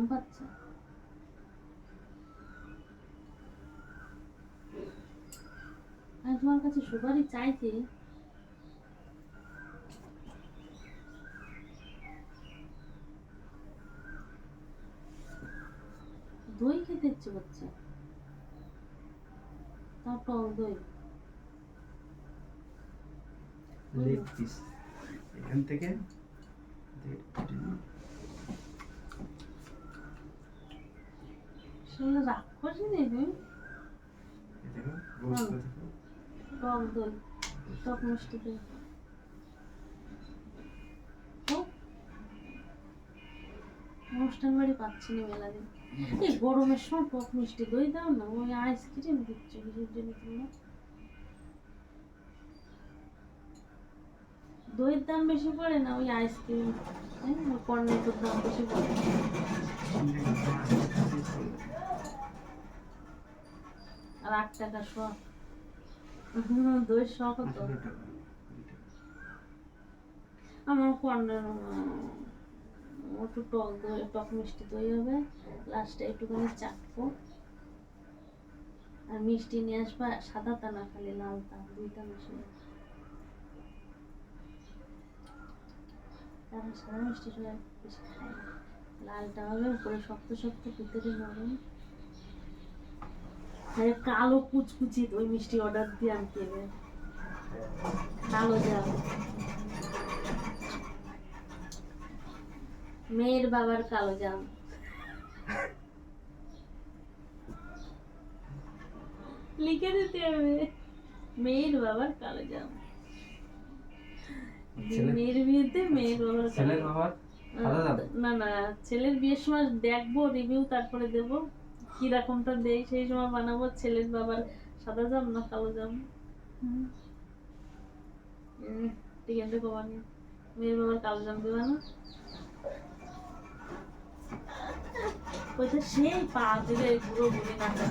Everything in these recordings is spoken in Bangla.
ঘুম পাচ্ছে। আমি তোমার কাছে সুপারি চাইছি, দই খেতে ইচ্ছে করছে, তাও টক দই। লেগ পিস এখান থেকে শুনে রাগ করছি নি তুমি? টক দই, টক মিষ্টি দই। অনুষ্ঠান বাড়ি পাচ্ছি না মেলাদিন। এই গরমের সময় টক মিষ্টি দই দাও না, ওই আইসক্রিম দিচ্ছে কিসের জন্য তোমরা? দইয়ের দাম বেশি পড়ে না, ওই আইসক্রিম কর্নেটোর দাম বেশি পড়ে। আর 8 টাকা শ। দইয়ের শ কত? আমার কর্নের একটু টক দই, টক মিষ্টি দই হবে, লাস্টে একটুখানি চাটবো। আর মিষ্টি নিয়ে আসবা, সাদাটা না খালি লালটা, দুইটা মিশিয়ে। কারণ সাদা মিষ্টি সবাই বেশি খায় না, লালটা হবে উপরে শক্ত শক্ত, ভিতরে নরম। কালো কুচকুচি ওই মিষ্টি অর্ডার দিয়ে আনতে হবে, কালো জাম। মেয়ের বাবার কালো জাম লিখে দিতে হবে, মেয়ের বাবার কালো জাম। মেয়ের বিয়েতে মেয়ের বাবার ছেলের বাবার না না, ছেলের বিয়ের সময় দেখবো রিভিউ, তারপরে দেবো কিরকমটা দেই, সেই সময় বানাবো। ছেলের বাবার সাদা জাম না কালো জাম, ঠিক আছে কমানি। মেয়ের বাবার কালো জাম দেবা না? ওইটা সেই পা দিলে পুরো বুড়ি নাটা।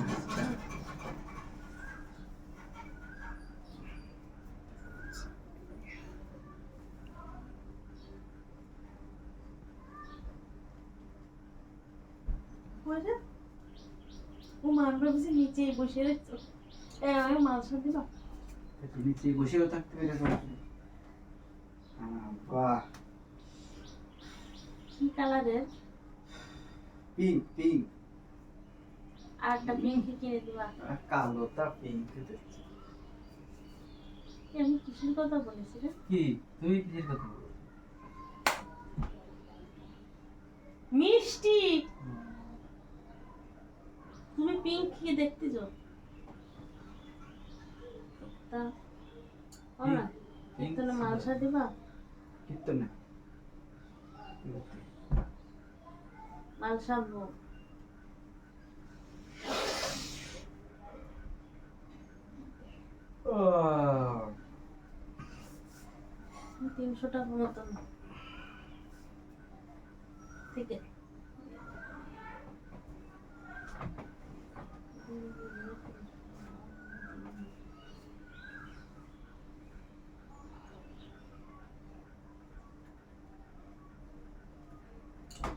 ও মানবে বুঝি নিচে বসে রেখেছো, আমি মাংস দিবা নিচে বসেও থাকতে পেরে। বাহ, কি কালারের? Pink pink. আর একটা পিঙ্ক কিনে দিবা। কালোটা পিঙ্ক দিচ্ছি। আমি কিসের কথা বলেছি রে? কি তুই কিসের কথা বলছিস? মিষ্টি। তুমি পিঙ্ক কি দেখতে যাও? তা ওরা তাহলে মালসা দিবা? কিত্তো না মালসা ভো। 300 টাকা মতন, ঠিক আছে।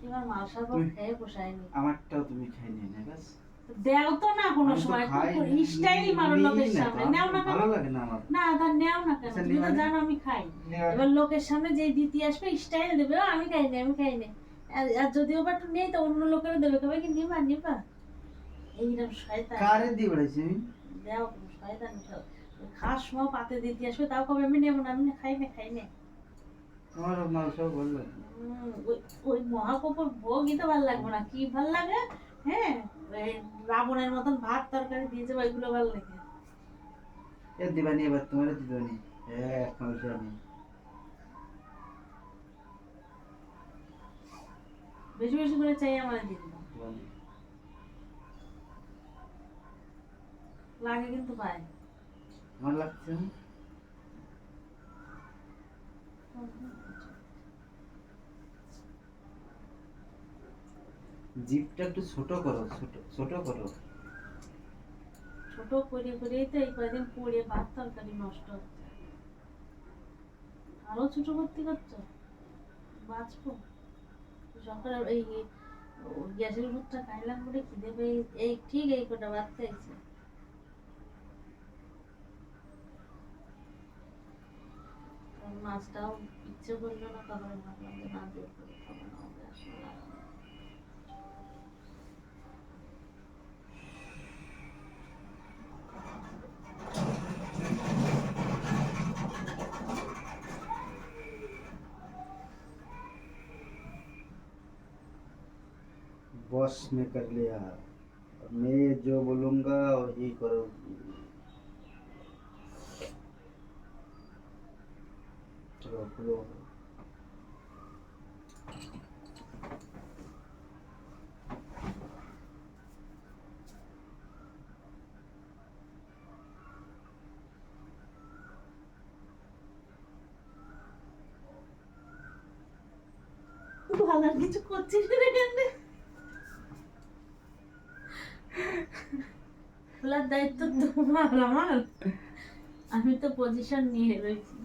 এবার মালসা ভোগ খেয়ে পোষায়নি। আমারটাও তুমি খাই নিয়ে না ব্যাস। দেও তো না কোনো সময়, স্টাইল মারো লোকের সামনে, নাও না কেন? ভালো লাগে না আমার। না তা নেও না কেন? তুমি তো জানো আমি খাই। এবার লোকের সামনে যেই দিতে আসবে স্টাইল দেবে, আমি খাই না, আমি খাই না। আর যদিও বা একটু নেই তো অন্য লোকেরা দেবে, কবে কি নিবা নিবা? এইরকম শয়তান। কারে দিয়ে বেড়াইছি আমি? দেও শয়তান খাস সময় পাতে দিতে আসবে, তাও কবে আমি নেবো না, আমি খাই না, খাই না। তোমার মাংস বললো ওই মহাকপুর ভোগই তো ভালো লাগবে না, কি ভাল লাগে? হ্যাঁ, রাবণের মতন ভাত তরকারি দিয়েছে, ওইগুলো ভালো লাগে। এ দিবানি, এবার তোমার দিবানি। এক মাংস আমি বেশি বেশি করে চাই আমার দিয়ে দিলাম, লাগে কিন্তু পায়। আমার লাগছে না। জিপটা একটু ছোট করো, ছোট ছোট করো। ছোট করে করেই তো এই কয়দিন পড়ে ভাত তরকারি নষ্ট হচ্ছে। আরো ছোট করতে করছো, বাঁচবো। সকালে এই গ্যাসের ভুট্টা খাইলাম বলে খিদে পেয়ে এই ঠিক এই কটা ভাত খাইছে। মাছটাও ইচ্ছে করলো না, তারপরে ভাবলাম যে না জোর করে খাবো না, ওকে আসলে লাগবে না। बॉस ने कर लिया, अब मैं जो बोलूंगा वही करोगी। चलो खुलो। ভালো আর কিছু করছিস না এখানে, খোলার দায়িত্ব তোমার আমার, আমি তো পজিশন নিয়ে রয়েছি।